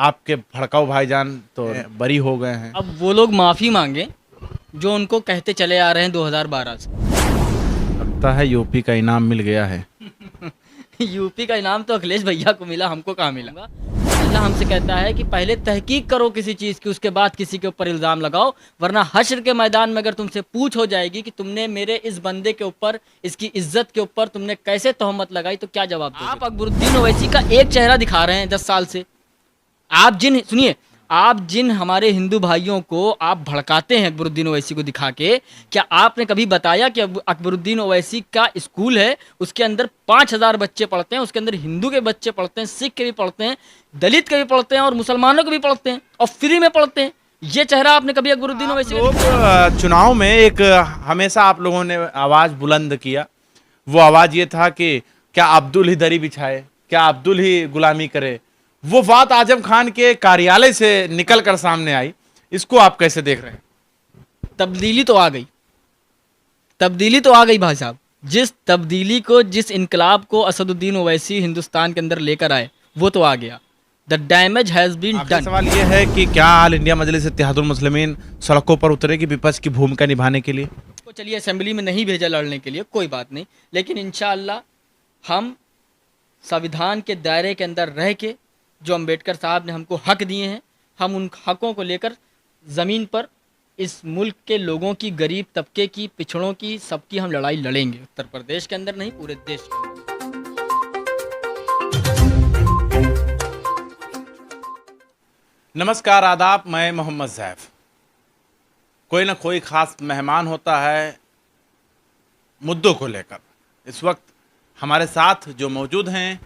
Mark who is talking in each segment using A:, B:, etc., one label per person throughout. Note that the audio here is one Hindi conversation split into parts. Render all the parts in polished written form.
A: आपके भड़काऊ भाईजान तो बरी हो गए हैं।
B: अब वो लोग माफ़ी मांगे जो उनको कहते चले आ रहे हैं 2012 से।
A: लगता है यूपी का इनाम मिल गया है।
B: यूपी का इनाम तो अखिलेश भैया को मिला, हमको कहाँ मिला। अल्लाह हमसे कहता है कि पहले तहकीक करो किसी चीज़ की, उसके बाद किसी के ऊपर इल्ज़ाम लगाओ, वरना हश्र के मैदान में अगर तुमसे पूछ हो जाएगी कि तुमने मेरे इस बंदे के ऊपर, इसकी इज्जत के ऊपर तुमने कैसे तोहमत लगाई, तो क्या जवाब दोगे? आप अकबरुद्दीन ओवैसी का एक चेहरा दिखा रहे हैं 10 साल से। आप जिन हमारे हिंदू भाइयों को आप भड़काते हैं अकबरुद्दीन ओवैसी को दिखा के, क्या आपने कभी बताया कि अकबरुद्दीन ओवैसी का स्कूल है, उसके अंदर 5,000 बच्चे पढ़ते हैं, उसके अंदर हिंदू के बच्चे पढ़ते हैं, सिख के भी पढ़ते हैं, दलित के भी पढ़ते हैं और मुसलमानों के भी पढ़ते हैं और फ्री में पढ़ते हैं। ये चेहरा आपने कभी अकबरुद्दीन ओवैसी
A: लोग चुनाव में एक हमेशा आप लोगों ने आवाज बुलंद किया, वो आवाज ये था कि क्या अब्दुल ही दरी बिछाए, क्या अब्दुल ही गुलामी करे। वो बात आजम खान के कार्यालय से निकल कर सामने आई, इसको आप कैसे देख रहे हैं?
B: तब्दीली तो आ गई, तब्दीली तो आ गई भाई साहब। जिस तब्दीली को, जिस इनकलाब को असदुद्दीन ओवैसी हिंदुस्तान के अंदर लेकर आए, वो तो आ गया। The damage has been done.
A: सवाल ये है कि क्या ऑल इंडिया मजलिस इत्तेहादुल मुस्लिमीन सड़कों पर उतरेगी विपक्ष की भूमिका निभाने के लिए?
B: तो चलिए, असेंबली में नहीं भेजा लड़ने के लिए, कोई बात नहीं, लेकिन इंशाअल्लाह हम संविधान के दायरे के अंदर रह के, जो अम्बेडकर साहब ने हमको हक दिए हैं, हम उन हकों को लेकर ज़मीन पर इस मुल्क के लोगों की, गरीब तबके की, पिछड़ों की, सबकी हम लड़ाई लड़ेंगे। उत्तर प्रदेश के अंदर नहीं, पूरे देश के अंदर।
A: नमस्कार, आदाब, मैं मोहम्मद ज़ैफ। कोई ना कोई ख़ास मेहमान होता है मुद्दों को लेकर। इस वक्त हमारे साथ जो मौजूद हैं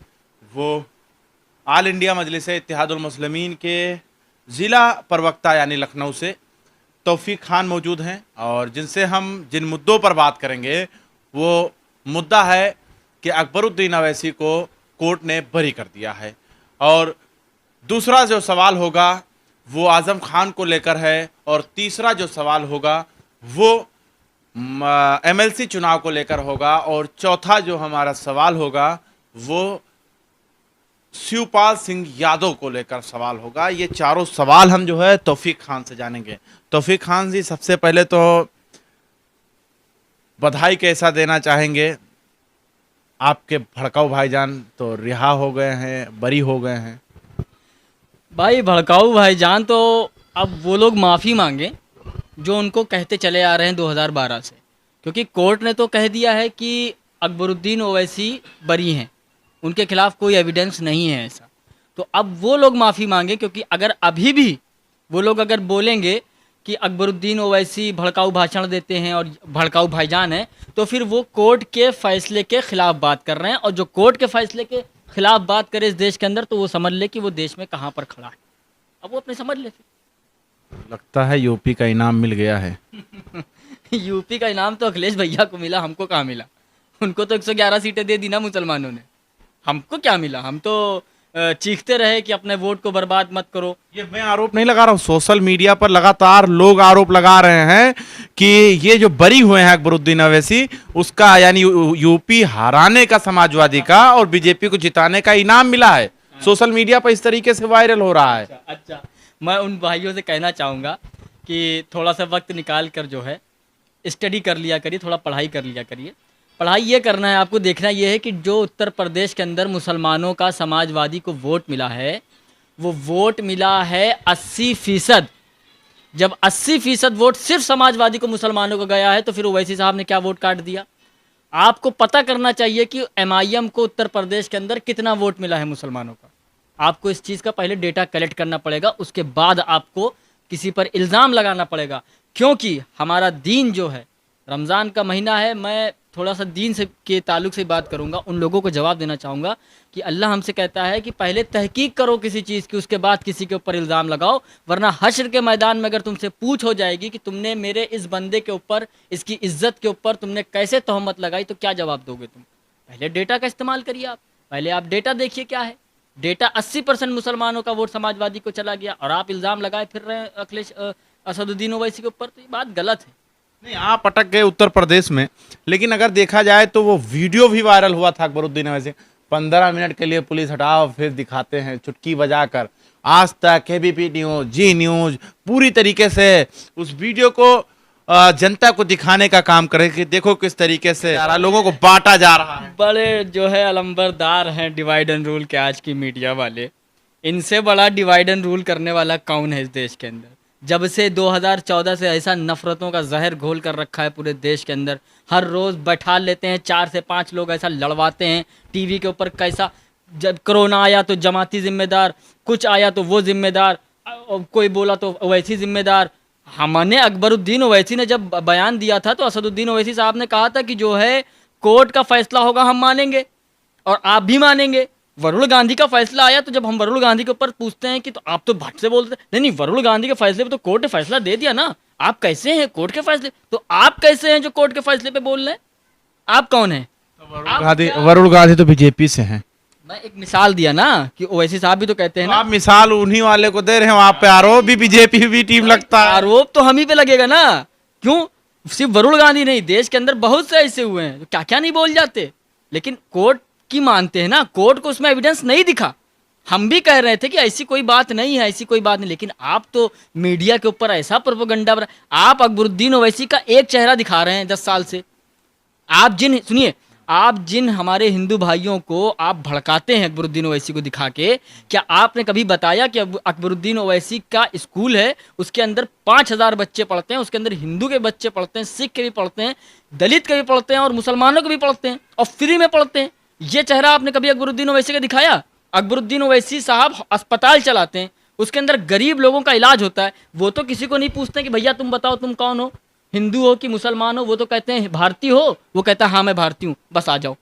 A: वो ऑल इंडिया मजलिस इत्तेहादुल मुस्लिमीन के ज़िला प्रवक्ता यानी लखनऊ से तौफीक खान मौजूद हैं, और जिनसे हम जिन मुद्दों पर बात करेंगे वो मुद्दा है कि अकबरुद्दीन ओवैसी को कोर्ट ने बरी कर दिया है, और दूसरा जो सवाल होगा वो आज़म खान को लेकर है, और तीसरा जो सवाल होगा वो एमएलसी चुनाव को लेकर होगा, और चौथा जो हमारा सवाल होगा वो शिवपाल सिंह यादव को लेकर सवाल होगा। ये चारों सवाल हम जो है तौफीक खान से जानेंगे। तौफीक खान जी, सबसे पहले तो बधाई कैसा देना चाहेंगे? आपके भड़काऊ भाईजान तो रिहा हो गए हैं, बरी हो गए हैं।
B: भाई भड़काऊ भाईजान तो अब वो लोग माफ़ी मांगे जो उनको कहते चले आ रहे हैं 2012 से, क्योंकि कोर्ट ने तो कह दिया है कि अकबरुद्दीन ओवैसी बरी हैं, उनके खिलाफ कोई एविडेंस नहीं है ऐसा। तो अब वो लोग माफ़ी मांगे, क्योंकि अगर अभी भी वो लोग अगर बोलेंगे कि अकबरुद्दीन ओवैसी भड़काऊ भाषण देते हैं और भड़काऊ भाईजान हैं, तो फिर वो कोर्ट के फैसले के खिलाफ बात कर रहे हैं, और जो कोर्ट के फैसले के खिलाफ बात करे इस देश के अंदर, तो वो समझ ले कि वो देश में कहाँ पर खड़ा है। अब वो अपने समझ ले।
A: लगता है यूपी का इनाम मिल गया है।
B: यूपी का इनाम तो अखिलेश भैया को मिला, हमको कहाँ मिला। उनको तो 111 सीटें दे दी ना मुसलमानों ने, हमको क्या मिला। हम तो चीखते रहे कि अपने वोट को बर्बाद मत करो।
A: ये मैं आरोप नहीं लगा रहा हूँ, सोशल मीडिया पर लगातार लोग आरोप लगा रहे हैं कि ये जो बरी हुए हैं अकबरुद्दीन ओवैसी, उसका यानी यूपी हराने का समाजवादी का और बीजेपी को जिताने का इनाम मिला है। सोशल मीडिया पर इस तरीके से वायरल हो रहा है।
B: अच्छा, मैं उन भाइयों से कहना चाहूँगा कि थोड़ा सा वक्त निकाल कर जो है स्टडी कर लिया करिए, थोड़ा पढ़ाई कर लिया करिए। पढ़ाई ये करना है, आपको देखना ये है कि जो उत्तर प्रदेश के अंदर मुसलमानों का समाजवादी को वोट मिला है, वो वोट मिला है 80%। जब 80% वोट सिर्फ समाजवादी को, मुसलमानों को गया है, तो फिर ओवैसी साहब ने क्या वोट काट दिया। आपको पता करना चाहिए कि एमआईएम को उत्तर प्रदेश के अंदर कितना वोट मिला है मुसलमानों का। आपको इस चीज़ का पहले डेटा कलेक्ट करना पड़ेगा, उसके बाद आपको किसी पर इल्ज़ाम लगाना पड़ेगा। क्योंकि हमारा दीन जो है, रमज़ान का महीना है, मैं थोड़ा सा दीन से के ताल्लुक से बात करूंगा। उन लोगों को जवाब देना चाहूँगा कि अल्लाह हमसे कहता है कि पहले तहकीक करो किसी चीज़ की, उसके बाद किसी के ऊपर इल्ज़ाम लगाओ, वरना हश्र के मैदान में अगर तुमसे पूछ हो जाएगी कि तुमने मेरे इस बंदे के ऊपर, इसकी इज्जत के ऊपर तुमने कैसे तोहमत लगाई, तो क्या जवाब दोगे तुम? पहले डेटा का इस्तेमाल करिए। आप पहले आप डेटा देखिए क्या है। डेटा 80% मुसलमानों का वोट समाजवादी को चला गया, और आप इल्ज़ाम लगाए फिर रहे हैं अखिलेश असदुद्दीन ओवैसी के ऊपर, तो ये बात गलत है।
A: नहीं, आप अटक गए उत्तर प्रदेश में, लेकिन अगर देखा जाए तो वो वीडियो भी वायरल हुआ था अकबरुद्दीन ओवैसी। 15 मिनट के लिए पुलिस हटाओ, फिर दिखाते हैं चुटकी बजाकर। आज तक, एबीपी न्यूज, जी न्यूज पूरी तरीके से उस वीडियो को जनता को दिखाने का काम करे कि देखो किस तरीके से लोगों को बांटा जा रहा है।
B: बड़े जो है अलंबरदार हैं डिवाइड एंड रूल के आज की मीडिया वाले। इनसे बड़ा डिवाइड एंड रूल करने वाला कौन है इस देश के अंदर? जब से 2014 से ऐसा नफरतों का जहर घोल कर रखा है पूरे देश के अंदर। हर रोज़ बैठा लेते हैं 4 से 5 लोग, ऐसा लड़वाते हैं टीवी के ऊपर। कैसा जब कोरोना आया तो जमाती जिम्मेदार, कुछ आया तो वो जिम्मेदार, कोई बोला तो ओवैसी जिम्मेदार। हमने अकबरुद्दीन ओवैसी ने जब बयान दिया था तो असदुद्दीन ओवैसी साहब ने कहा था कि जो है कोर्ट का फैसला होगा हम मानेंगे और आप भी मानेंगे। वरुण गांधी का फैसला आया तो जब हम वरुण गांधी के ऊपर पूछते हैं कि तो आप तो भट से बोलते हैं, नहीं वरुण गांधी के फैसले पे तो कोर्ट ने फैसला दे दिया ना, आप कैसे हैं कोर्ट के फैसले? तो आप कैसे हैं जो कोर्ट के फैसले पे बोल रहे हैं? आप कौन हैं?
A: वरुण गांधी तो बीजेपी से हैं।
B: मैं एक मिसाल दिया ना कि ओवैसी साहब भी तो कहते हैं
A: तो
B: ना।
A: आप मिसाल उन्हीं वाले को दे रहे हो, आप पे आरोप भी बीजेपी भी टीम लगता है।
B: आरोप तो हम ही पे लगेगा ना। क्यों? सिर्फ वरुण गांधी नहीं, देश के अंदर बहुत से ऐसे हुए हैं क्या क्या नहीं बोल जाते, लेकिन कोर्ट की मानते हैं ना। कोर्ट को उसमें एविडेंस नहीं दिखा। हम भी कह रहे थे कि ऐसी कोई बात नहीं है, ऐसी कोई बात नहीं, लेकिन आप तो मीडिया के ऊपर ऐसा प्रोपेगेंडा। आप अकबरुद्दीन ओवैसी का एक चेहरा दिखा रहे हैं 10 साल से। आप जिन हमारे हिंदू भाइयों को आप भड़काते हैं अकबरुद्दीन ओवैसी को दिखा के, क्या आपने कभी बताया कि अकबरुद्दीन ओवैसी का स्कूल है, उसके अंदर 5000 बच्चे पढ़ते हैं, उसके अंदर हिंदू के बच्चे पढ़ते हैं, सिख के भी पढ़ते हैं, दलित के भी पढ़ते हैं और मुसलमानों के भी पढ़ते हैं और फ्री में पढ़ते हैं? ये चेहरा आपने कभी अकबरुद्दीन ओवैसी का दिखाया? अकबरुद्दीन ओवैसी साहब अस्पताल चलाते हैं, उसके अंदर गरीब लोगों का इलाज होता है। वो तो किसी को नहीं पूछते कि भैया तुम बताओ तुम कौन हो, हिंदू हो कि मुसलमान हो। वो तो कहते हैं भारतीय हो, वो कहता है हाँ मैं भारतीय हूँ, बस आ जाओ।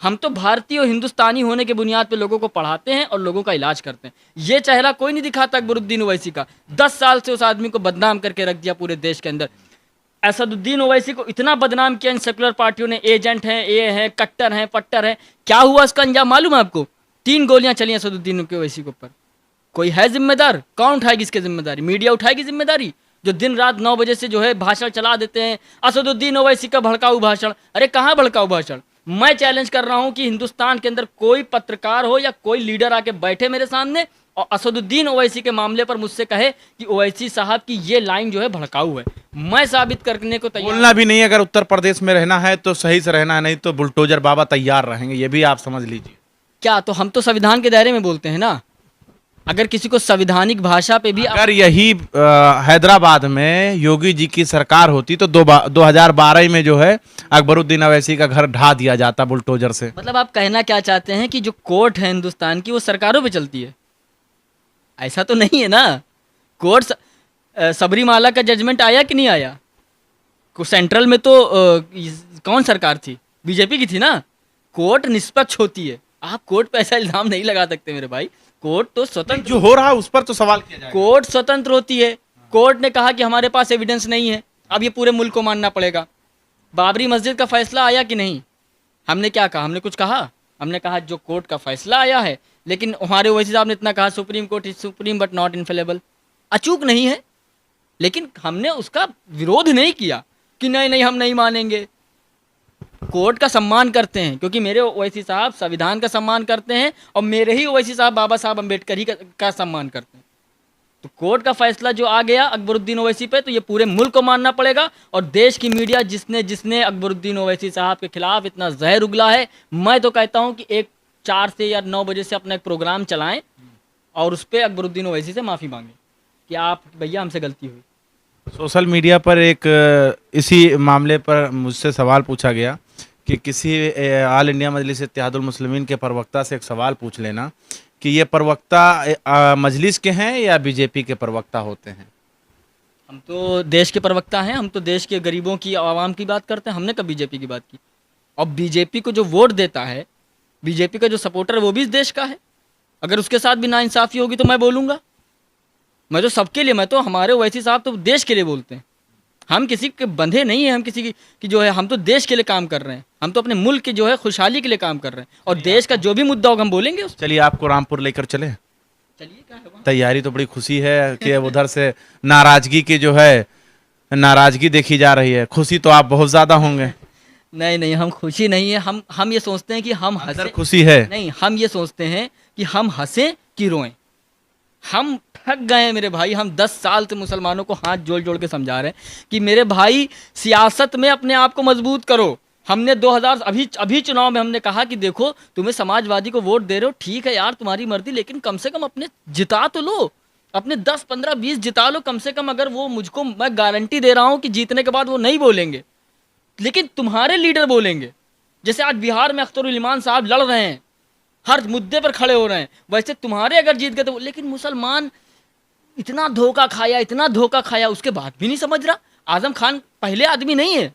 B: हम तो भारतीय और हिंदुस्तानी होने के बुनियाद पे लोगों को पढ़ाते हैं और लोगों का इलाज करते हैं। ये चेहरा कोई नहीं दिखाता अकबरुद्दीन ओवैसी का। 10 साल से उस आदमी को बदनाम करके रख दिया पूरे देश के अंदर। असदुद्दीन ओवैसी को इतना बदनाम किया इन सेकुलर पार्टियों ने, एजेंट हैं, ये हैं, कट्टर हैं, पट्टर हैं। क्या हुआ इसका अंजाम मालूम है आपको? 3 गोलियां चली असदुद्दीन ओवैसी के ऊपर। कोई है जिम्मेदार? कौन उठाएगी इसकी जिम्मेदारी? मीडिया उठाएगी जिम्मेदारी? जो दिन रात 9 बजे से जो है भाषण चला देते हैं, असदुद्दीन ओवैसी का भड़काऊ भाषण। अरे कहाँ भड़काऊ भाषण? मैं चैलेंज कर रहा हूं कि हिंदुस्तान के अंदर कोई पत्रकार हो या कोई लीडर आके बैठे मेरे सामने और असदुद्दीन ओवैसी के मामले पर मुझसे कहे कि ओवैसी साहब की ये लाइन जो है भड़काऊ है, मैं साबित करने को तैयार।
A: बोलना भी नहीं है, अगर उत्तर प्रदेश में रहना है तो सही से रहना है, नहीं तो बुलडोजर बाबा तैयार रहेंगे, ये भी आप समझ लीजिए।
B: क्या तो हम तो संविधान के दायरे में बोलते हैं ना। अगर किसी को संविधानिक भाषा पे भी
A: अगर यही हैदराबाद में योगी जी की सरकार होती तो 2012 में जो है अकबरुद्दीन ओवैसी का घर ढा दिया जाता बुलडोजर से।
B: मतलब आप कहना क्या चाहते हैं कि जो कोर्ट है हिंदुस्तान की वो सरकारों पे चलती है? ऐसा तो नहीं है ना। कोर्ट सबरीमाला का जजमेंट आया कि नहीं आया? सेंट्रल में तो कौन सरकार थी? बीजेपी की थी ना। कोर्ट निष्पक्ष होती है। आप कोर्ट पे ऐसा इल्जाम नहीं लगा सकते मेरे भाई। कोर्ट तो स्वतंत्र,
A: जो हो रहा है उस पर तो सवाल किया जाएगा।
B: कोर्ट स्वतंत्र होती है। कोर्ट ने कहा कि हमारे पास एविडेंस नहीं है, अब ये पूरे मुल्क को मानना पड़ेगा। बाबरी मस्जिद का फैसला आया कि नहीं? हमने क्या कहा? हमने कुछ कहा? हमने कहा जो कोर्ट का फैसला आया है, लेकिन हमारे ओवैसी साहब ने इतना कहा supreme court is supreme but not infallible. अचूक नहीं है, लेकिन हमने उसका विरोध नहीं किया कि नहीं नहीं हम नहीं मानेंगे। कोर्ट का सम्मान करते हैं क्योंकि मेरे ओवैसी साहब संविधान का सम्मान करते हैं और मेरे ही ओवैसी साहब बाबा साहब अम्बेडकर ही का सम्मान करते हैं। तो कोर्ट का फैसला जो आ गया अकबरुद्दीन ओवैसी पे, तो ये पूरे मुल्क को मानना पड़ेगा। और देश की मीडिया जिसने अकबरुद्दीन ओवैसी साहब के खिलाफ इतना जहर उगला है, मैं तो कहता हूँ कि 4 से या 9 बजे से अपना एक प्रोग्राम चलाएं और उस पर अकबरुद्दीन ओवैसी से माफ़ी मांगें कि आप भैया हमसे गलती हुई।
A: सोशल मीडिया पर एक इसी मामले पर मुझसे सवाल पूछा गया कि किसी ऑल इंडिया मजलिस इत्तेहादुल मुस्लिमीन के प्रवक्ता से एक सवाल पूछ लेना कि ये प्रवक्ता मजलिस के हैं या बीजेपी के प्रवक्ता होते हैं।
B: हम तो देश के प्रवक्ता हैं, हम तो देश के गरीबों की, आवाम की बात करते हैं। हमने कब बीजेपी की बात की? और बीजेपी को जो वोट देता है, बीजेपी का जो सपोर्टर है वो भी इस देश का है। अगर उसके साथ भी नाइंसाफ़ी होगी तो मैं बोलूँगा। मैं तो सबके लिए, मैं तो हमारे ओवैसी साहब तो देश के लिए बोलते हैं। हम किसी के बंधे नहीं हैं, हम किसी की जो है, हम तो देश के लिए काम कर रहे हैं। हम तो अपने मुल्क की जो है खुशहाली के लिए काम कर रहे हैं और देश का जो भी मुद्दा होगा हम बोलेंगे उस।
A: चलिए आपको रामपुर लेकर चले।
B: चलिए, क्या है वहाँ?
A: तैयारी तो बड़ी खुशी है कि उधर से नाराजगी की जो है नाराजगी देखी जा रही है। खुशी तो आप बहुत ज्यादा होंगे।
B: नहीं नहीं, हम खुशी नहीं है। हम ये सोचते हैं कि हम हंसे।
A: खुशी है
B: नहीं, हम ये सोचते हैं कि हम हंसें कि रोएं। हम थक गए हैं मेरे भाई। हम 10 साल से मुसलमानों को हाथ जोड़ जोड़ के समझा रहे हैं कि मेरे भाई सियासत में अपने आप को मजबूत करो। हमने 2000 अभी चुनाव में हमने कहा कि देखो तुम्हें समाजवादी को वोट दे रहे हो, ठीक है यार तुम्हारी मर्जी, लेकिन कम से कम अपने जिता तो लो, अपने 10 15 20 जिता लो कम से कम। अगर वो मुझको, मैं गारंटी दे रहा हूँ कि जीतने के बाद वो नहीं बोलेंगे, लेकिन तुम्हारे लीडर बोलेंगे। जैसे आज बिहार में अख्तरुल इमान साहब लड़ रहे हैं, हर मुद्दे पर खड़े हो रहे हैं, वैसे तुम्हारे अगर जीत गए तो। लेकिन मुसलमान इतना धोखा खाया, इतना धोखा खाया, उसके बाद भी नहीं समझ रहा। आजम खान पहले आदमी नहीं है,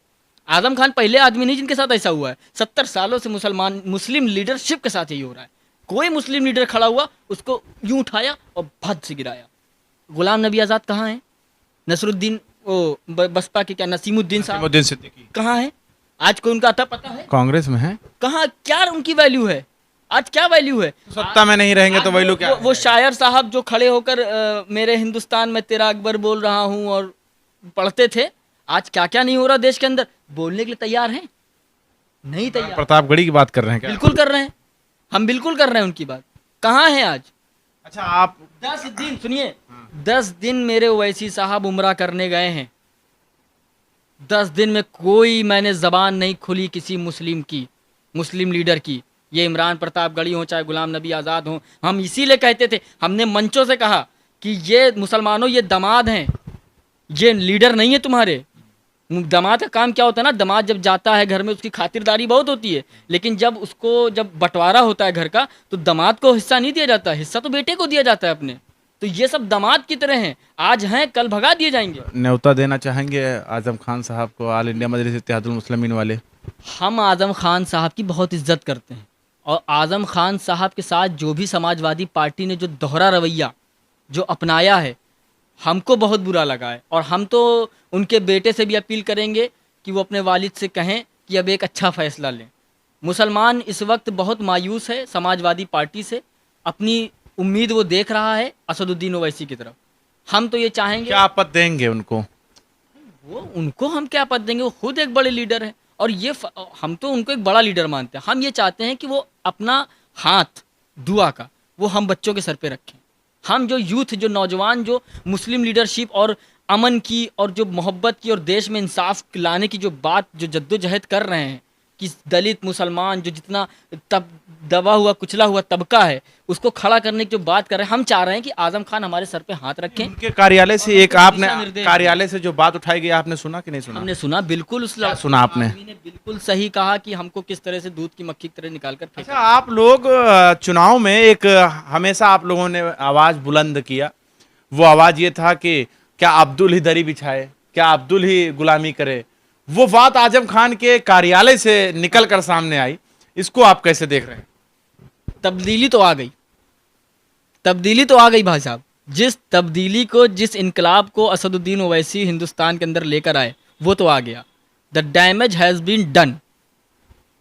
B: आजम खान पहले आदमी नहीं जिनके साथ ऐसा हुआ है। 70 सालों से मुस्लिम लीडरशिप के साथ यही हो रहा है। कोई मुस्लिम लीडर खड़ा हुआ उसको यूं उठाया और भद से गिराया। गुलाम नबी आज़ाद कहाँ हैं? नसरुद्दीन वो बसपा के क्या नसीमुद्दीन साहब
A: नसीमुद्दीन सिद्दीकी
B: कहाँ हैं? आज कोई उनका अता पता है?
A: कांग्रेस में है,
B: कहाँ, क्या उनकी वैल्यू है? आज क्या वैल्यू है?
A: सत्ता में नहीं रहेंगे तो वैल्यू क्या?
B: वो शायर साहब जो खड़े होकर मेरे हिंदुस्तान में तेरा अकबर बोल रहा हूँ और पढ़ते थे, आज क्या क्या नहीं हो रहा देश के अंदर, बोलने के लिए तैयार हैं? नहीं तैयार।
A: प्रतापगढ़ी की बात कर रहे हैं क्या?
B: बिल्कुल कर रहे हैं, हम बिल्कुल कर रहे हैं उनकी बात। कहाँ है आज?
A: अच्छा, आप
B: 10 दिन सुनिए, 10 दिन मेरे ओवैसी साहब उम्रा करने गए हैं। 10 दिन में कोई मैंने जबान नहीं खुली किसी मुस्लिम की, मुस्लिम लीडर की। ये इमरान प्रतापगढ़ी हो चाहे गुलाम नबी आज़ाद हो, हम इसीलिए कहते थे, हमने मंचों से कहा कि ये मुसलमानों ये दामाद हैं, ये लीडर नहीं है तुम्हारे। दामाद का काम क्या होता है ना, दामाद जब जाता है घर में उसकी खातिरदारी बहुत होती है, लेकिन जब बंटवारा होता है घर का तो दामाद को हिस्सा नहीं दिया जाता, हिस्सा तो बेटे को दिया जाता है अपने। तो ये सब दामाद की तरह हैं, आज हैं कल भगा दिए जाएंगे।
A: न्योता देना चाहेंगे आजम खान साहब को, ऑल इंडिया मजलिस इत्तेहादुल मुस्लिमीन वाले?
B: हम आज़म खान साहब की बहुत इज्जत करते हैं, और आज़म खान साहब के साथ जो भी समाजवादी पार्टी ने जो दोहरा रवैया जो अपनाया है, हमको बहुत बुरा लगा है। और हम तो उनके बेटे से भी अपील करेंगे कि वो अपने वालिद से कहें कि अब एक अच्छा फ़ैसला लें। मुसलमान इस वक्त बहुत मायूस है समाजवादी पार्टी से, अपनी उम्मीद वो देख रहा है असदुद्दीन ओवैसी की तरफ। हम तो ये चाहेंगे,
A: क्या पद देंगे उनको?
B: वो उनको हम क्या पद देंगे, वो खुद एक बड़े लीडर हैं, और हम तो उनको एक बड़ा लीडर मानते हैं। हम ये चाहते हैं कि वो अपना हाथ दुआ का वो हम बच्चों के सर पे रखें। हम जो यूथ, जो नौजवान, जो मुस्लिम लीडरशिप और अमन की और जो मोहब्बत की और देश में इंसाफ लाने की जो बात, जो जद्दोजहद कर रहे हैं कि दलित मुसलमान जो जितना दबा हुआ कुचला हुआ तबका है उसको खड़ा करने की जो बात कर रहे हैं, हम चाह रहे हैं कि आजम खान हमारे सर पे हाथ रखें।
A: उनके कार्यालय से एक आपने
B: दिशा-निर्देश
A: कार्यालय से जो बात उठाई गई, आपने सुना कि नहीं सुना?
B: हमने सुना, बिल्कुल उस
A: सुना आपने?
B: आदमी ने बिल्कुल सही कहा कि हमको किस तरह से दूध की मक्खी की तरह निकाल कर फेंका।
A: अच्छा, आप लोग चुनाव में एक हमेशा आप लोगों ने आवाज बुलंद किया, वो आवाज ये था कि क्या अब्दुल ही दरी बिछाए, क्या अब्दुल ही गुलामी करे। वो बात आजम खान के कार्यालय से निकल कर सामने आई, इसको आप कैसे देख रहे हैं?
B: तब्दीली तो आ गई, तब्दीली तो आ गई भाई साहब। जिस तब्दीली को, जिस इनकलाब को असदुद्दीन ओवैसी हिंदुस्तान के अंदर लेकर आए, वो तो आ गया। The damage has been done.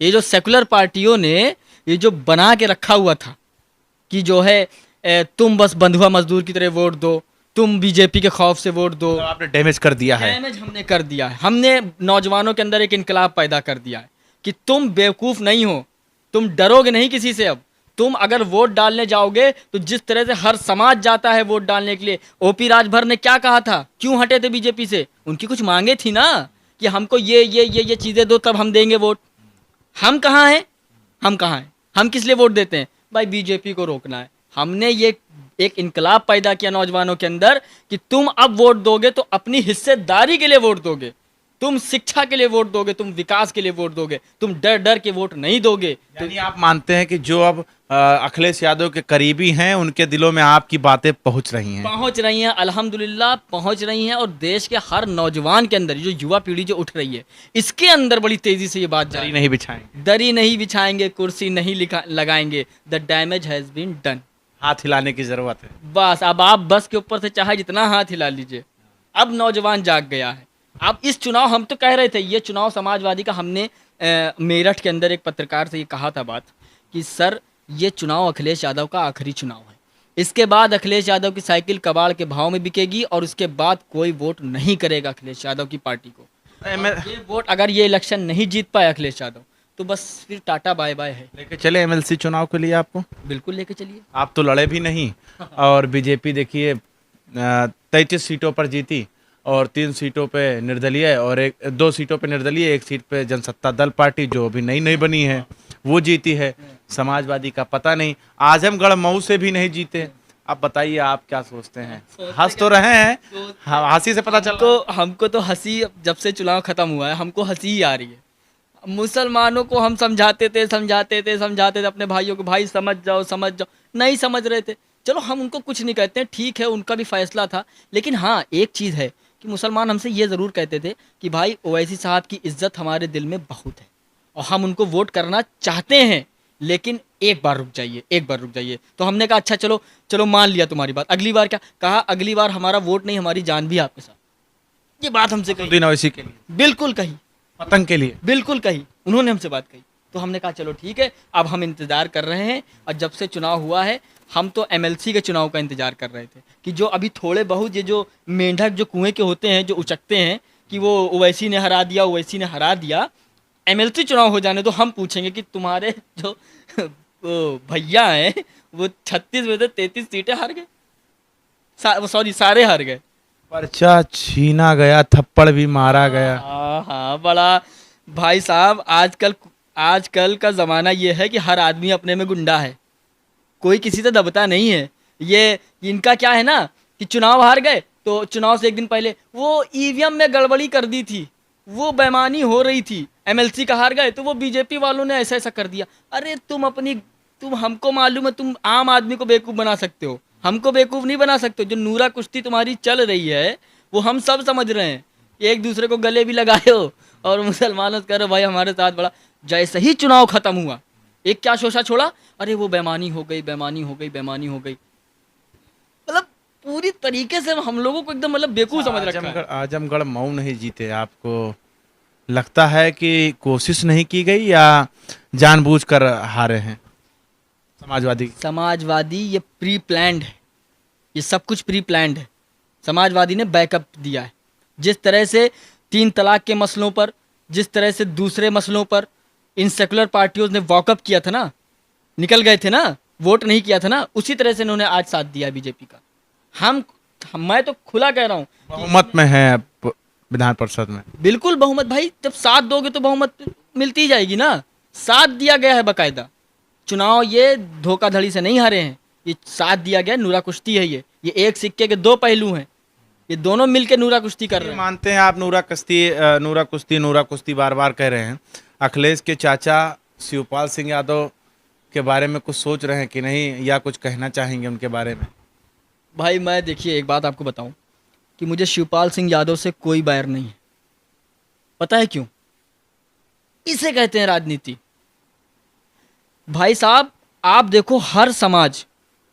B: ये जो सेकुलर पार्टियों ने ये जो बना के रखा हुआ था कि जो है तुम बस बंधुआ मजदूर की तरह वोट दो, तुम बीजेपी के खौफ से वोट दो,
A: तो आपने डैमेज कर दिया है।
B: डैमेज हमने कर दिया है। हमने नौजवानों के अंदर एक इनकलाब पैदा कर दिया है कि तुम बेवकूफ़ नहीं हो, तुम डरोगे नहीं किसी से। अब तुम अगर वोट डालने जाओगे तो जिस तरह से हर समाज जाता है वोट डालने के लिए, ओपी राजभर ने क्या कहा था, क्यों हटे थे बीजेपी से? उनकी कुछ मांगे थी ना कि हमको ये चीज़ें दो तब हम देंगे वोट। हम कहाँ हैं? हम कहाँ हैं? हम किस लिए वोट देते हैं? भाई बीजेपी को रोकना है। हमने ये एक इनकलाब पैदा किया नौजवानों के अंदर कि तुम अब वोट दोगे तो अपनी हिस्सेदारी के लिए वोट दोगे, तुम शिक्षा के लिए वोट दोगे, तुम विकास के लिए वोट दोगे, तुम डर डर के वोट नहीं दोगे।
A: यानी आप मानते हैं कि जो अब अखिलेश यादव के करीबी हैं उनके दिलों में आपकी बातें पहुंच रही हैं?
B: पहुंच रही हैं, अल्हम्दुलिल्लाह पहुंच रही हैं। और देश के हर नौजवान के अंदर जो युवा पीढ़ी जो उठ रही है, इसके अंदर बड़ी तेजी से ये बात जा रही है।
A: नहीं बिछाएंगे,
B: दरी नहीं बिछाएंगे, कुर्सी नहीं लगाएंगे। The damage has been done.
A: हाथ हिलाने की जरूरत है।
B: बस अब आप बस के ऊपर से चाहे जितना हाथ हिला लीजिए, अब नौजवान जाग गया है। अब इस चुनाव, हम तो कह रहे थे ये चुनाव समाजवादी का, हमने मेरठ के अंदर एक पत्रकार से ये कहा था बात कि सर ये चुनाव अखिलेश यादव का आखिरी चुनाव है, इसके बाद अखिलेश यादव की साइकिल कबाड़ के भाव में बिकेगी और उसके बाद कोई वोट नहीं करेगा अखिलेश यादव की पार्टी को। ये वोट, अगर ये इलेक्शन नहीं जीत पाए अखिलेश यादव, तो बस फिर टाटा बाय बाय है।
A: लेके चले एमएलसी चुनाव के लिए आपको?
B: बिल्कुल लेके चलिए।
A: आप तो लड़े भी नहीं, और बीजेपी देखिए 33 सीटों पर जीती, और 3 सीटों पे निर्दलीय, और 2 सीटों पे निर्दलीय, 1 सीट पे जनसत्ता दल पार्टी जो अभी नई नई बनी है वो जीती है। समाजवादी का पता नहीं, आजमगढ़ मऊ से भी नहीं जीते। आप बताइए, आप क्या सोचते हैं? हंस तो रहे हैं, हंसी से पता चल रहा है।
B: हमको तो हंसी, जब से चुनाव खत्म हुआ है हमको हंसी ही आ रही है। मुसलमानों को हम समझाते थे अपने भाइयों को, भाई समझ जाओ समझ जाओ, नहीं समझ रहे थे। चलो हम उनको कुछ नहीं कहते हैं, ठीक है उनका भी फैसला था। लेकिन हाँ एक चीज़ है कि मुसलमान हमसे ये ज़रूर कहते थे कि भाई ओवैसी साहब की इज्जत हमारे दिल में बहुत है और हम उनको वोट करना चाहते हैं, लेकिन एक बार रुक जाइए, एक बार रुक जाइए। तो हमने कहा अच्छा चलो चलो मान लिया तुम्हारी बात, अगली बार क्या कहा, अगली बार हमारा वोट नहीं हमारी जान भी आपके साथ। ये बात हमसे कही,
A: दिन ओवैसी के लिए,
B: बिल्कुल कही,
A: पतंग के लिए।
B: बिल्कुल कही, उन्होंने हमसे बात कही। तो हमने कहा चलो ठीक है, अब हम इंतज़ार कर रहे हैं। और जब से चुनाव हुआ है हम तो एमएलसी के चुनाव का इंतज़ार कर रहे थे कि जो अभी थोड़े बहुत ये जो मेंढक जो कुएं के होते हैं जो उचकते हैं कि वो ओवैसी ने हरा दिया, ओवैसी ने हरा दिया, एमएलसी चुनाव हो जाने तो हम पूछेंगे कि तुम्हारे जो वो भैया हैं वो 36 में से 33 सीटें हार गए, सॉरी सारे हार गए।
A: पर्चा छीना गया, थप्पड़ भी मारा गया।
B: हाँ हाँ, बड़ा भाई साहब आजकल का ज़माना ये है कि हर आदमी अपने में गुंडा है, कोई किसी से दबता नहीं है। ये इनका क्या है ना कि चुनाव हार गए तो चुनाव से एक दिन पहले वो ईवीएम में गड़बड़ी कर दी थी, वो बेईमानी हो रही थी, एमएलसी का हार गए तो वो बीजेपी वालों ने ऐसा ऐसा कर दिया। अरे तुम हमको मालूम है तुम आम आदमी को बेवकूफ़ बना सकते हो, हमको बेवकूफ़ नहीं बना सकते हो। जो नूरा कुश्ती तुम्हारी चल रही है वो हम सब समझ रहे हैं, एक दूसरे को गले भी लगाए हो और मुसलमानों से कह रहे हो भाई हमारे साथ बड़ा। जैसे ही चुनाव खत्म हुआ एक क्या शोषा छोड़ा, अरे वो बेईमानी हो गई, बेईमानी हो गई, बेईमानी हो गई। मतलब पूरी तरीके से हम लोगों को एकदम मतलब बेवकूफ़ समझ रखा है।
A: आजमगढ़ मऊ नहीं जीते, आपको लगता है कि कोशिश नहीं की गई या जानबूझकर हारे हैं
B: समाजवादी? ये प्री प्लान्ड है, ये सब कुछ प्री प्लान्ड है। समाजवादी ने बैकअप दिया है, जिस तरह से 3 तलाक के मसलों पर, जिस तरह से दूसरे मसलों पर इन सेकुलर पार्टियों ने वॉकअप किया था ना, निकल गए थे ना, वोट नहीं किया था ना, उसी तरह से इन्होंने आज साथ दिया बीजेपी का। मैं तो खुला कह रहा हूँ
A: बहुमत में है विधान परिषद में।
B: बिल्कुल बहुमत भाई, जब साथ दोगे तो बहुमत मिलती ही जाएगी ना। साथ दिया गया है बाकायदा, चुनाव ये धोखाधड़ी से नहीं हारे हैं, ये साथ दिया गया, नूरा कुश्ती है। ये एक सिक्के के 2 पहलू हैं, ये दोनों मिलके नूरा कुश्ती कर रहे हैं।
A: मानते हैं आप नूरा कुश्ती बार बार कह रहे हैं। अखिलेश के चाचा शिवपाल सिंह यादव के बारे में कुछ सोच रहे हैं कि नहीं, या कुछ कहना चाहेंगे उनके बारे में?
B: भाई मैं देखिए एक बात आपको बताऊं कि मुझे शिवपाल सिंह यादव से कोई बैर नहीं है। पता है क्यों? इसे कहते हैं राजनीति। भाई साहब आप देखो, हर समाज,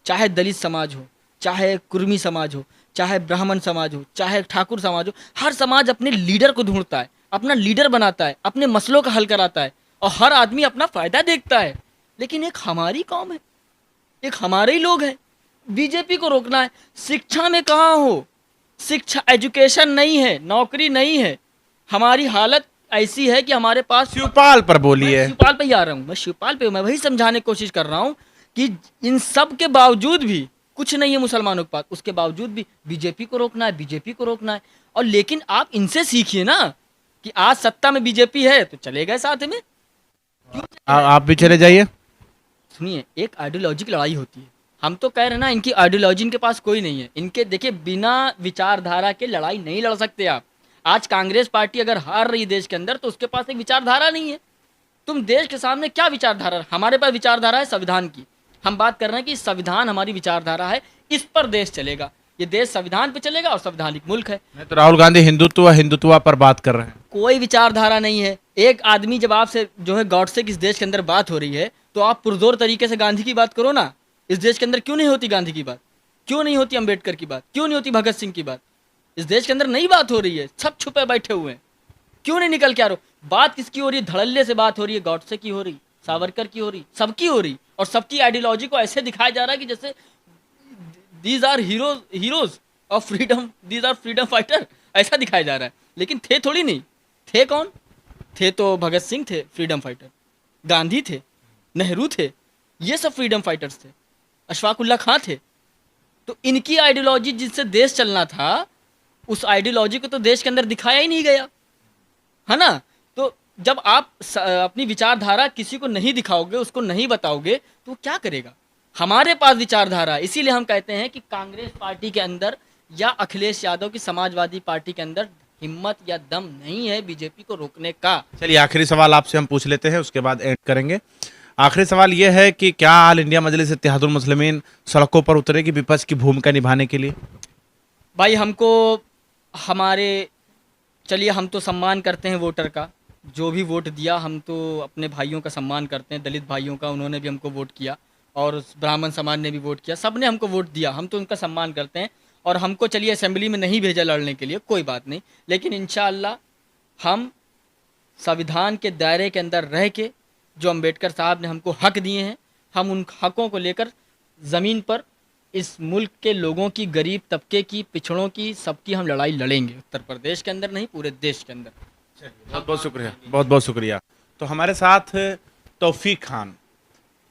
B: चाहे दलित समाज हो, चाहे कुर्मी समाज हो, चाहे ब्राह्मण समाज हो, चाहे ठाकुर समाज हो, हर समाज अपने लीडर को ढूंढता है, अपना लीडर बनाता है, अपने मसलों का हल कराता है और हर आदमी अपना फायदा देखता है। लेकिन एक हमारी कौम है, एक हमारे ही लोग हैं, बीजेपी को रोकना है। शिक्षा में कहाँ हो, शिक्षा एजुकेशन नहीं है, नौकरी नहीं है, हमारी हालत ऐसी है कि हमारे पास।
A: शिवपाल पर बोलिए।
B: शिवपाल पे ही आ रहा हूँ, मैं वही समझाने की कोशिश कर रहा हूँ कि इन सब के बावजूद भी कुछ नहीं है मुसलमानों के पास, उसके बावजूद भी बीजेपी को रोकना है, बीजेपी को रोकना है। और लेकिन आप इनसे सीखिए ना कि आज सत्ता में बीजेपी है तो चले गए साथ में,
A: आप भी चले जाइए।
B: सुनिए, एक आइडियोलॉजी की लड़ाई होती है, हम तो कह रहे हैं ना इनकी आइडियोलॉजी इनके पास कोई नहीं है। इनके देखिए बिना विचारधारा के लड़ाई नहीं लड़ सकते आप। आज कांग्रेस पार्टी अगर हार रही देश के अंदर तो उसके पास एक विचारधारा नहीं है। तुम देश के सामने क्या विचारधारा? हमारे पास विचारधारा है संविधान की। हम बात कर रहे हैं कि संविधान हमारी विचारधारा है, इस पर देश चलेगा, ये देश संविधान पे चलेगा और संवैधानिक मुल्क है।
A: नहीं तो राहुल गांधी हिंदुत्व पर बात कर रहे हैं।
B: कोई विचारधारा नहीं है। एक आदमी जब आपसे जो है गॉडसे की इस देश के अंदर बात हो रही है तो आप पुरजोर तरीके से गांधी की बात करो ना। इस देश के अंदर क्यों नहीं होती गांधी की बात? क्यों नहीं होती अंबेडकर की बात? क्यों नहीं होती भगत सिंह की बात? इस देश के अंदर नहीं बात हो रही है, सब छुपे बैठे हुए हैं। क्यों नहीं निकल के आ रहे हो? बात किसकी हो रही है? धड़ल्ले से बात हो रही है, गॉडसे की हो रही, सावरकर की हो रही, सबकी हो रही। और सबकी आइडियोलॉजी को ऐसे दिखाया जा रहा है कि जैसे these are heroes of freedom, these are freedom fighter, ऐसा दिखाया जा रहा है। लेकिन थे थोड़ी नहीं, थे कौन थे? तो भगत सिंह थे फ्रीडम फाइटर, गांधी थे, नेहरू थे, ये सब फ्रीडम फाइटर्स थे, अशफाकुल्ला खां थे। तो इनकी आइडियोलॉजी जिससे देश चलना था, उस आइडियोलॉजी को तो देश के अंदर दिखाया ही नहीं गया, है ना। तो जब आप अपनी विचारधारा किसी को नहीं दिखाओगे, उसको नहीं बताओगे, तो वो क्या करेगा। हमारे पास विचारधारा है, इसीलिए हम कहते हैं कि कांग्रेस पार्टी के अंदर या अखिलेश यादव की समाजवादी पार्टी के अंदर हिम्मत या दम नहीं है बीजेपी को रोकने का।
A: चलिए आखिरी सवाल आपसे हम पूछ लेते हैं, उसके बाद एंड करेंगे। आखिरी सवाल ये है कि क्या ऑल इंडिया मजलिस इत्तेहादुल मुस्लिमीन सड़कों पर उतरेगी विपक्ष की भूमिका निभाने के लिए?
B: भाई हमको हमारे, चलिए हम तो सम्मान करते हैं वोटर का, जो भी वोट दिया हम तो अपने भाइयों का सम्मान करते हैं, दलित भाइयों का, उन्होंने भी हमको वोट किया और ब्राह्मण समाज ने भी वोट किया, सब ने हमको वोट दिया, हम तो उनका सम्मान करते हैं। और हमको चलिए असेंबली में नहीं भेजा लड़ने के लिए, कोई बात नहीं, लेकिन इंशाअल्लाह हम संविधान के दायरे के अंदर रह के, जो अंबेडकर साहब ने हमको हक दिए हैं, हम उन हकों को लेकर ज़मीन पर इस मुल्क के लोगों की, गरीब तबके की, पिछड़ों की, सबकी हम लड़ाई लड़ेंगे। उत्तर प्रदेश के अंदर नहीं, पूरे देश के अंदर।
A: बहुत बहुत शुक्रिया, बहुत बहुत शुक्रिया। तो हमारे साथ तौफीक खान,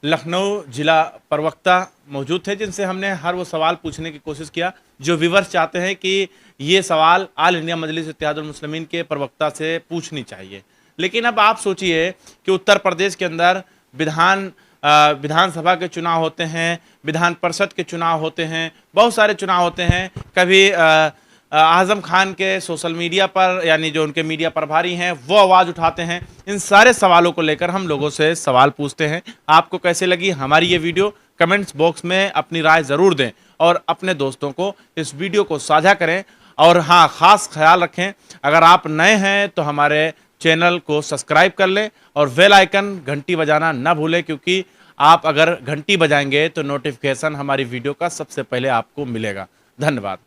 A: लखनऊ जिला प्रवक्ता मौजूद थे, जिनसे हमने हर वो सवाल पूछने की कोशिश किया जो व्यूअर्स चाहते हैं कि ये सवाल ऑल इंडिया मजलिस इत्तेहादुल मुस्लिमीन के प्रवक्ता से पूछनी चाहिए। लेकिन अब आप सोचिए कि उत्तर प्रदेश के अंदर विधानसभा के चुनाव होते हैं, विधान परिषद के चुनाव होते हैं, बहुत सारे चुनाव होते हैं। कभी आज़म खान के सोशल मीडिया पर, यानी जो उनके मीडिया प्रभारी हैं, वो आवाज़ उठाते हैं। इन सारे सवालों को लेकर हम लोगों से सवाल पूछते हैं। आपको कैसे लगी हमारी ये वीडियो? कमेंट्स बॉक्स में अपनी राय ज़रूर दें और अपने दोस्तों को इस वीडियो को साझा करें। और हाँ, ख़ास ख्याल रखें, अगर आप नए हैं तो हमारे चैनल को सब्सक्राइब कर लें और बेल आइकन घंटी बजाना ना भूलें, क्योंकि आप अगर घंटी बजाएंगे तो नोटिफिकेशन हमारी वीडियो का सबसे पहले आपको मिलेगा। धन्यवाद।